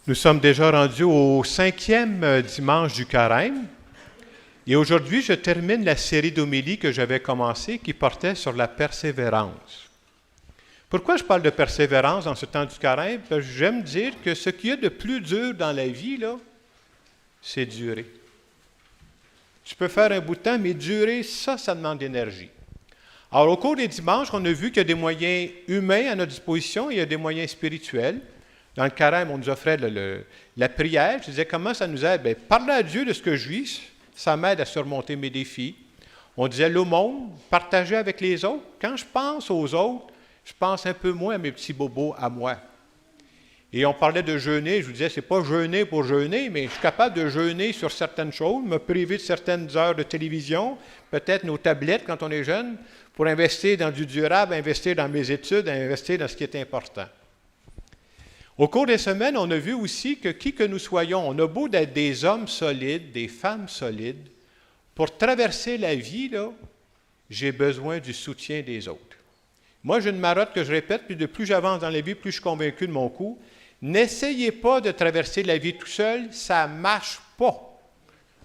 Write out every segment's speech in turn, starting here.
Nous sommes déjà rendus au 5e dimanche du Carême et aujourd'hui je termine la série d'homélies que j'avais commencée qui portait sur la persévérance. Pourquoi je parle de persévérance dans ce temps du Carême? Parce que j'aime dire que ce qu'il y a de plus dur dans la vie, là, c'est durer. Tu peux faire un bout de temps, mais durer, ça demande d'énergie. Alors, au cours des dimanches, on a vu qu'il y a des moyens humains à notre disposition et il y a des moyens spirituels. Dans le Carême, on nous offrait la prière. Je disais, comment ça nous aide? Bien, parler à Dieu de ce que je vis, ça m'aide à surmonter mes défis. On disait l'aumône, partager avec les autres. Quand je pense aux autres, je pense un peu moins à mes petits bobos à moi. Et on parlait de jeûner. Je vous disais, c'est pas jeûner pour jeûner, mais je suis capable de jeûner sur certaines choses, me priver de certaines heures de télévision, peut-être nos tablettes quand on est jeune, pour investir dans du durable, investir dans mes études, investir dans ce qui est important. Au cours des semaines, on a vu aussi que qui que nous soyons, on a beau d'être des hommes solides, des femmes solides, pour traverser la vie, là, j'ai besoin du soutien des autres. Moi, j'ai une marotte que je répète, puis de plus j'avance dans la vie, plus je suis convaincu de mon coup. N'essayez pas de traverser la vie tout seul, ça ne marche pas.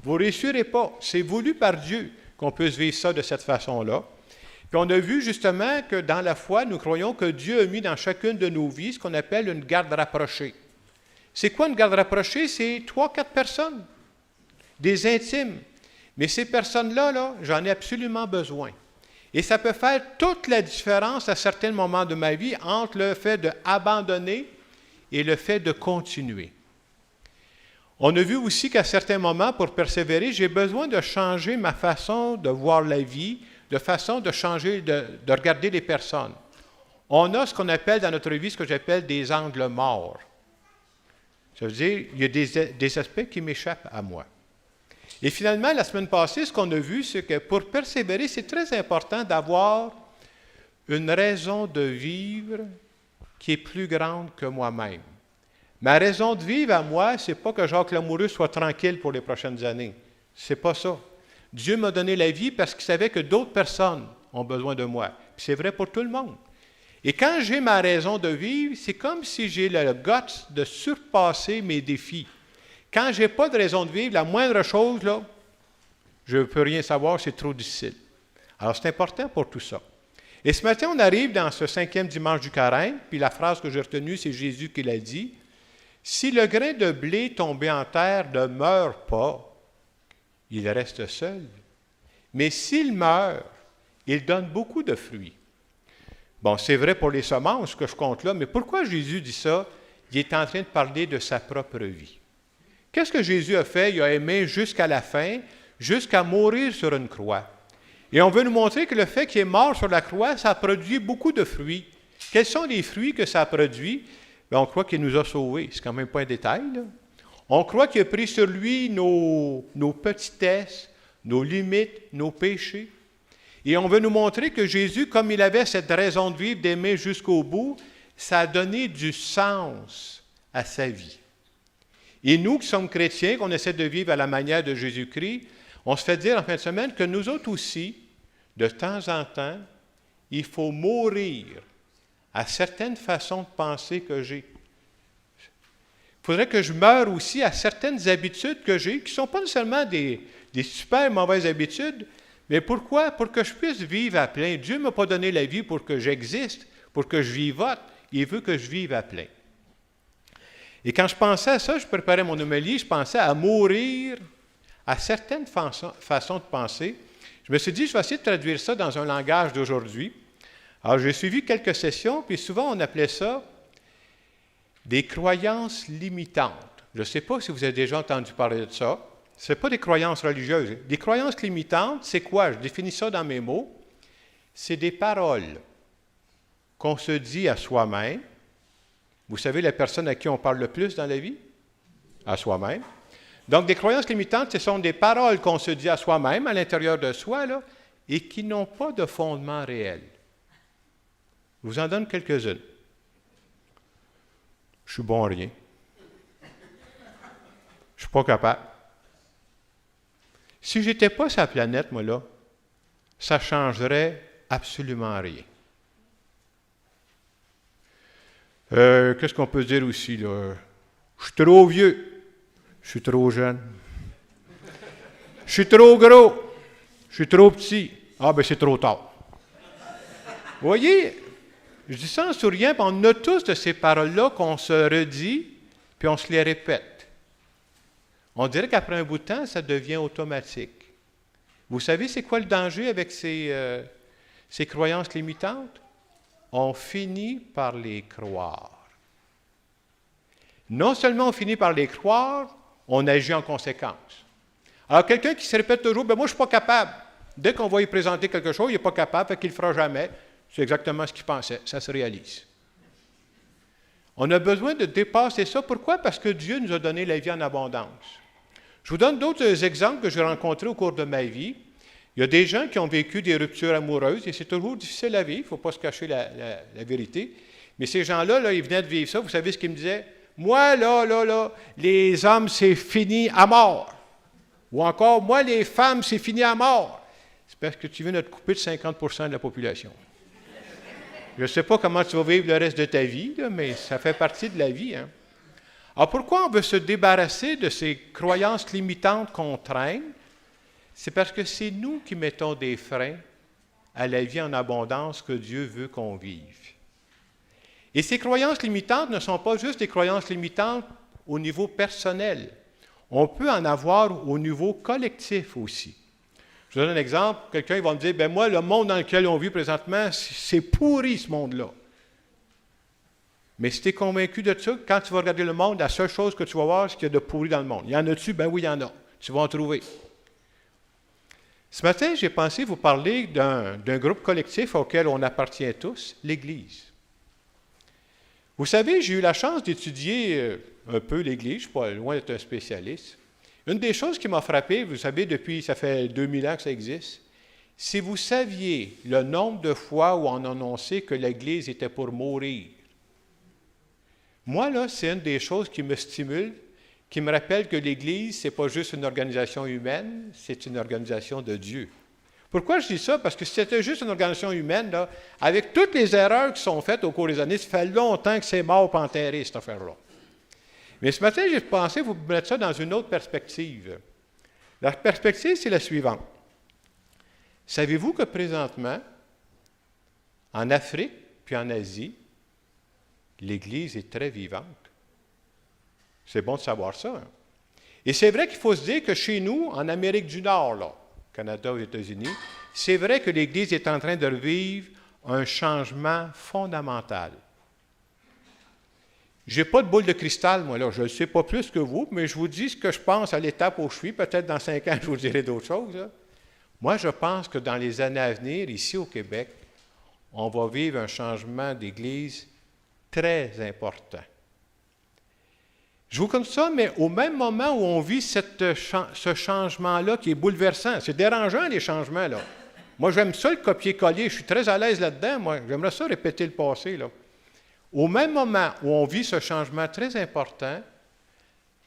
Vous ne réussirez pas. C'est voulu par Dieu qu'on puisse vivre ça de cette façon-là. Puis on a vu justement que dans la foi, nous croyons que Dieu a mis dans chacune de nos vies ce qu'on appelle une garde rapprochée. C'est quoi une garde rapprochée? C'est 3-4 personnes, des intimes. Mais ces personnes-là, là, j'en ai absolument besoin. Et ça peut faire toute la différence à certains moments de ma vie entre le fait d'abandonner et le fait de continuer. On a vu aussi qu'à certains moments, pour persévérer, j'ai besoin de changer ma façon de voir la vie, de façon de changer, de regarder les personnes. On a ce qu'on appelle dans notre vie, ce que j'appelle des angles morts. Ça veut dire, il y a des aspects qui m'échappent à moi. Et finalement, la semaine passée, ce qu'on a vu, c'est que pour persévérer, c'est très important d'avoir une raison de vivre qui est plus grande que moi-même. Ma raison de vivre à moi, ce n'est pas que Jacques Lamoureux soit tranquille pour les prochaines années. C'est pas ça. Dieu m'a donné la vie parce qu'il savait que d'autres personnes ont besoin de moi. Puis c'est vrai pour tout le monde. Et quand j'ai ma raison de vivre, c'est comme si j'ai le guts de surpasser mes défis. Quand je n'ai pas de raison de vivre, la moindre chose, là, je ne peux rien savoir, c'est trop difficile. Alors, c'est important pour tout ça. Et ce matin, on arrive dans ce 5e dimanche du Carême, puis la phrase que j'ai retenue, c'est Jésus qui l'a dit. « Si le grain de blé tombé en terre ne meurt pas, il reste seul. Mais s'il meurt, il donne beaucoup de fruits. » Bon, c'est vrai pour les semences que je compte là, mais pourquoi Jésus dit ça? Il est en train de parler de sa propre vie. Qu'est-ce que Jésus a fait? Il a aimé jusqu'à la fin, jusqu'à mourir sur une croix. Et on veut nous montrer que le fait qu'il est mort sur la croix, ça a produit beaucoup de fruits. Quels sont les fruits que ça a produit? Bien, on croit qu'il nous a sauvés. C'est quand même pas un détail, là. On croit qu'il a pris sur lui nos petitesses, nos limites, nos péchés. Et on veut nous montrer que Jésus, comme il avait cette raison de vivre, d'aimer jusqu'au bout, ça a donné du sens à sa vie. Et nous qui sommes chrétiens, qu'on essaie de vivre à la manière de Jésus-Christ, on se fait dire en fin de semaine que nous autres aussi, de temps en temps, il faut mourir à certaines façons de penser que j'ai. Il faudrait que je meure aussi à certaines habitudes que j'ai, qui ne sont pas nécessairement des super mauvaises habitudes, mais pourquoi? Pour que je puisse vivre à plein. Dieu ne m'a pas donné la vie pour que j'existe, pour que je vivote. Il veut que je vive à plein. Et quand je pensais à ça, je préparais mon homélie, je pensais à mourir à certaines façons de penser. Je me suis dit, je vais essayer de traduire ça dans un langage d'aujourd'hui. Alors, j'ai suivi quelques sessions, puis souvent on appelait ça des croyances limitantes. Je ne sais pas si vous avez déjà entendu parler de ça. Ce n'est pas des croyances religieuses. Des croyances limitantes, c'est quoi? Je définis ça dans mes mots. C'est des paroles qu'on se dit à soi-même. Vous savez, la personne à qui on parle le plus dans la vie? À soi-même. Donc, des croyances limitantes, ce sont des paroles qu'on se dit à soi-même, à l'intérieur de soi, là, et qui n'ont pas de fondement réel. Je vous en donne quelques-unes. Je suis bon à rien. Je ne suis pas capable. Si je n'étais pas sur la planète, moi, là, ça ne changerait absolument rien. Qu'est-ce qu'on peut dire aussi, là? Je suis trop vieux. Je suis trop jeune. Je suis trop gros. Je suis trop petit. Ah, ben c'est trop tard. Vous voyez, je dis ça en souriant, puis on a tous de ces paroles-là qu'on se redit, puis on se les répète. On dirait qu'après un bout de temps, ça devient automatique. Vous savez, c'est quoi le danger avec ces croyances limitantes? On finit par les croire. Non seulement on finit par les croire, on agit en conséquence. Alors, quelqu'un qui se répète toujours, « ben moi, je ne suis pas capable. » Dès qu'on va lui présenter quelque chose, il n'est pas capable, fait qu'il ne le fera jamais. C'est exactement ce qu'il pensait. Ça se réalise. On a besoin de dépasser ça. Pourquoi? Parce que Dieu nous a donné la vie en abondance. Je vous donne d'autres exemples que j'ai rencontrés au cours de ma vie. Il y a des gens qui ont vécu des ruptures amoureuses et c'est toujours difficile à vivre. Il ne faut pas se cacher la vérité. Mais ces gens-là, là, ils venaient de vivre ça. Vous savez ce qu'ils me disaient? Moi, là, les hommes, c'est fini à mort. Ou encore, moi, les femmes, c'est fini à mort. C'est parce que tu viens de te couper de 50% de la population. Je ne sais pas comment tu vas vivre le reste de ta vie, là, mais ça fait partie de la vie. Hein? Alors, pourquoi on veut se débarrasser de ces croyances limitantes qu'on traîne? C'est parce que c'est nous qui mettons des freins à la vie en abondance que Dieu veut qu'on vive. Et ces croyances limitantes ne sont pas juste des croyances limitantes au niveau personnel. On peut en avoir au niveau collectif aussi. Je vous donne un exemple. Quelqu'un va me dire, « ben moi, le monde dans lequel on vit présentement, c'est pourri ce monde-là. » Mais si tu es convaincu de ça, quand tu vas regarder le monde, la seule chose que tu vas voir, c'est qu'il y a de pourri dans le monde. Il y en a-tu? Ben oui, il y en a. Tu vas en trouver. Ce matin, j'ai pensé vous parler d'un groupe collectif auquel on appartient tous, l'Église. Vous savez, j'ai eu la chance d'étudier un peu l'Église, je ne suis pas loin d'être un spécialiste. Une des choses qui m'a frappé, vous savez, depuis, ça fait 2000 ans que ça existe, si vous saviez le nombre de fois où on a annoncé que l'Église était pour mourir. Moi, là, c'est une des choses qui me stimule, qui me rappelle que l'Église, ce n'est pas juste une organisation humaine, c'est une organisation de Dieu. Pourquoi je dis ça? Parce que si c'était juste une organisation humaine, là, avec toutes les erreurs qui sont faites au cours des années, ça fait longtemps que c'est mort pour enterrer, cette affaire-là. Mais ce matin, j'ai pensé vous mettre ça dans une autre perspective. La perspective, c'est la suivante. Savez-vous que présentement, en Afrique puis en Asie, l'Église est très vivante? C'est bon de savoir ça. Hein? Et c'est vrai qu'il faut se dire que chez nous, en Amérique du Nord, là, Canada, aux États-Unis, c'est vrai que l'Église est en train de vivre un changement fondamental. Je n'ai pas de boule de cristal, moi, là. Je ne sais pas plus que vous, mais je vous dis ce que je pense à l'étape où je suis. Peut-être dans 5 ans, je vous dirai d'autres choses. Là. Moi, je pense que dans les années à venir, ici au Québec, on va vivre un changement d'Église très important. Je vous compte ça, mais au même moment où on vit ce changement-là qui est bouleversant, c'est dérangeant les changements, là. Moi, j'aime ça le copier-coller, je suis très à l'aise là-dedans, moi. J'aimerais ça répéter le passé, là. Au même moment où on vit ce changement très important,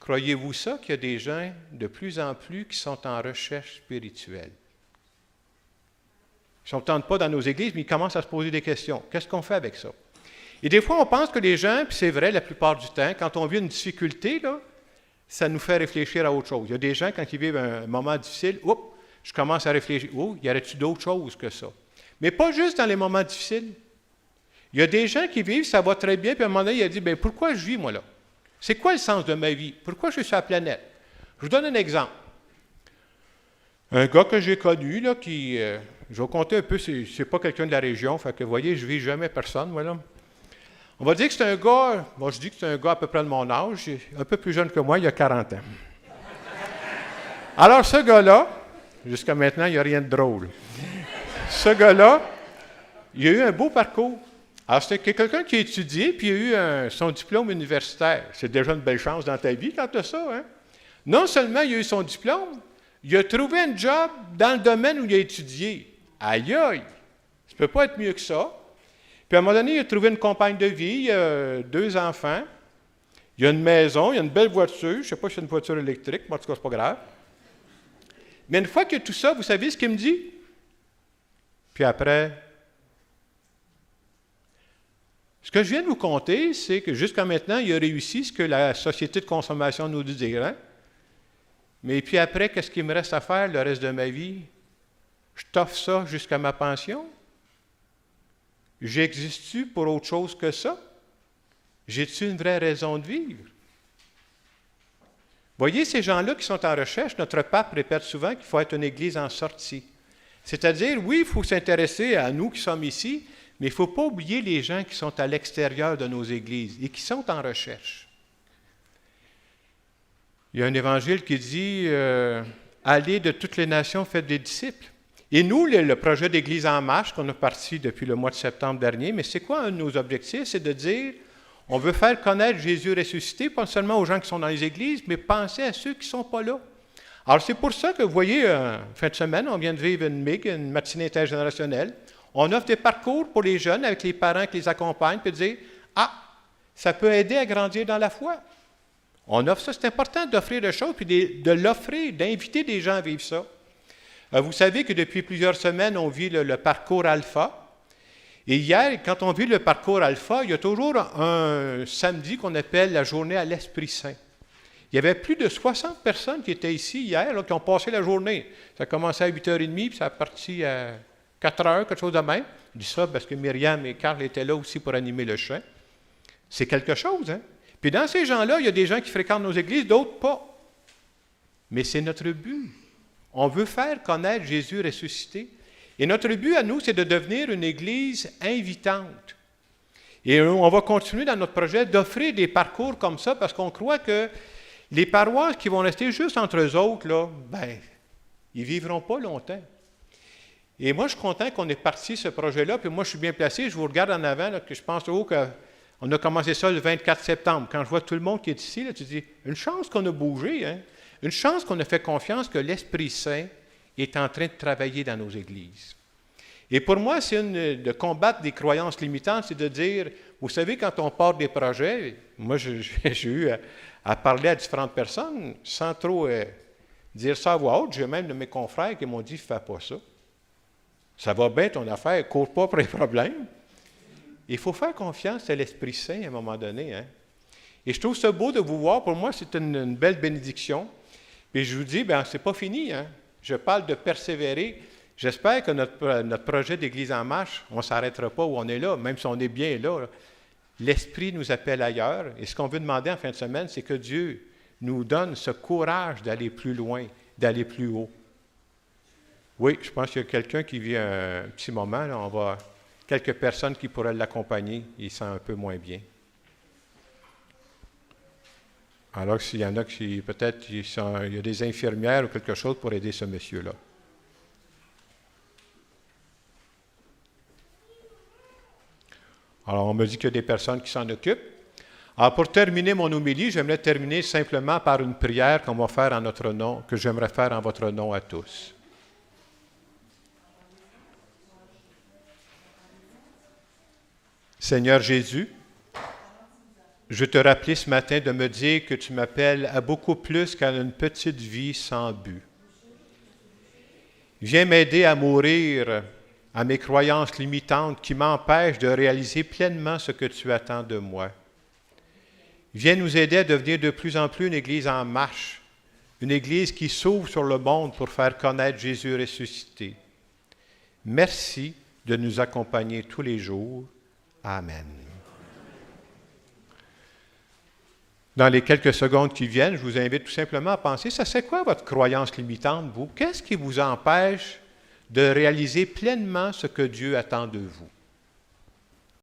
croyez-vous ça qu'il y a des gens de plus en plus qui sont en recherche spirituelle? Ils ne s'entendent pas dans nos églises, mais ils commencent à se poser des questions. Qu'est-ce qu'on fait avec ça? Et des fois, on pense que les gens, puis c'est vrai la plupart du temps, quand on vit une difficulté, là, ça nous fait réfléchir à autre chose. Il y a des gens, quand ils vivent un moment difficile, je commence à réfléchir, y aurait-il d'autres choses que ça? Mais pas juste dans les moments difficiles. Il y a des gens qui vivent, ça va très bien, puis à un moment donné, il a dit, bien, pourquoi je vis, moi, là? C'est quoi le sens de ma vie? Pourquoi je suis sur la planète? Je vous donne un exemple. Un gars que j'ai connu, là, qui, je vais vous conter un peu, c'est pas quelqu'un de la région, fait que, vous voyez, je vis jamais personne, moi, là. On va dire que c'est un gars, moi je dis que c'est un gars à peu près de mon âge, un peu plus jeune que moi, il a 40 ans. Alors, ce gars-là, jusqu'à maintenant, il n'y a rien de drôle. Ce gars-là, il a eu un beau parcours. Alors, c'était quelqu'un qui a étudié, puis il a eu son diplôme universitaire. C'est déjà une belle chance dans ta vie quand tu as ça, hein? Non seulement il a eu son diplôme, il a trouvé un job dans le domaine où il a étudié. Aïe, aïe! Ça ne peut pas être mieux que ça. Puis à un moment donné, il a trouvé une compagne de vie, il a 2 enfants, il y a une maison, il y a une belle voiture, je ne sais pas si c'est une voiture électrique, mais en tout cas, ce n'est pas grave. Mais une fois qu'il y a tout ça, vous savez ce qu'il me dit? Puis après, Ce que je viens de vous conter, c'est que jusqu'à maintenant, il a réussi ce que la société de consommation nous dit, hein? Mais puis après, qu'est-ce qu'il me reste à faire le reste de ma vie? Je t'offre ça jusqu'à ma pension? J'existe-tu pour autre chose que ça? J'ai-tu une vraie raison de vivre? Voyez, ces gens-là qui sont en recherche, notre pape répète souvent qu'il faut être une Église en sortie. C'est-à-dire, oui, il faut s'intéresser à nous qui sommes ici, mais il ne faut pas oublier les gens qui sont à l'extérieur de nos églises et qui sont en recherche. Il y a un évangile qui dit « Allez de toutes les nations, faites des disciples ». Et nous, le projet d'Église en marche qu'on a parti depuis le mois de septembre dernier, mais c'est quoi un de nos objectifs? C'est de dire, on veut faire connaître Jésus ressuscité, pas seulement aux gens qui sont dans les églises, mais penser à ceux qui ne sont pas là. Alors c'est pour ça que, vous voyez, fin de semaine, on vient de vivre une MIG, une matinée intergénérationnelle. On offre des parcours pour les jeunes avec les parents qui les accompagnent, puis dire, ça peut aider à grandir dans la foi. On offre ça, c'est important d'offrir des choses, puis de l'offrir, d'inviter des gens à vivre ça. Vous savez que depuis plusieurs semaines, on vit le parcours Alpha. Et hier, quand on vit le parcours Alpha, il y a toujours un samedi qu'on appelle la journée à l'Esprit Saint. Il y avait plus de 60 personnes qui étaient ici hier, là, qui ont passé la journée. Ça a commencé à 8h30, puis ça a parti à 4h, quelque chose de même. Je dis ça parce que Myriam et Carl étaient là aussi pour animer le chant. C'est quelque chose, hein? Puis dans ces gens-là, il y a des gens qui fréquentent nos églises, d'autres pas. Mais c'est notre but. On veut faire connaître Jésus ressuscité. Et notre but à nous, c'est de devenir une église invitante. Et on va continuer dans notre projet d'offrir des parcours comme ça parce qu'on croit que les paroisses qui vont rester juste entre eux autres, là, ils ne vivront pas longtemps. Et moi, je suis content qu'on ait parti ce projet-là, puis moi, je suis bien placé, je vous regarde en avant, là, que je pense qu'on a commencé ça le 24 septembre. Quand je vois tout le monde qui est ici, là, tu dis, une chance qu'on a bougé, hein? Une chance qu'on a fait confiance que l'Esprit Saint est en train de travailler dans nos églises. Et pour moi, c'est de combattre des croyances limitantes, c'est de dire, vous savez, quand on part des projets, moi, j'ai eu à parler à différentes personnes sans trop dire ça à voix haute. J'ai même de mes confrères qui m'ont dit, fais pas ça. Ça va bien ton affaire, cours pas pour les problèmes. Il faut faire confiance à l'Esprit Saint à un moment donné. Hein? Et je trouve ça beau de vous voir. Pour moi, c'est une belle bénédiction. Et je vous dis, c'est pas fini. Hein? Je parle de persévérer. J'espère que notre projet d'Église en marche, on ne s'arrêtera pas où on est là, même si on est bien là. L'Esprit nous appelle ailleurs. Et ce qu'on veut demander en fin de semaine, c'est que Dieu nous donne ce courage d'aller plus loin, d'aller plus haut. Oui, je pense qu'il y a quelqu'un qui vit un petit moment. Là, on va quelques personnes qui pourraient l'accompagner. Il sent un peu moins bien. Alors s'il y en a qui, peut-être, il y a des infirmières ou quelque chose pour aider ce monsieur-là. Alors, on me dit qu'il y a des personnes qui s'en occupent. Alors, pour terminer mon homélie, j'aimerais terminer simplement par une prière qu'on va faire en notre nom, que j'aimerais faire en votre nom à tous. Seigneur Jésus, je te rappelais ce matin de me dire que tu m'appelles à beaucoup plus qu'à une petite vie sans but. Viens m'aider à mourir à mes croyances limitantes qui m'empêchent de réaliser pleinement ce que tu attends de moi. Viens nous aider à devenir de plus en plus une Église en marche, une Église qui s'ouvre sur le monde pour faire connaître Jésus ressuscité. Merci de nous accompagner tous les jours. Amen. Dans les quelques secondes qui viennent, je vous invite tout simplement à penser, ça c'est quoi votre croyance limitante, vous? Qu'est-ce qui vous empêche de réaliser pleinement ce que Dieu attend de vous?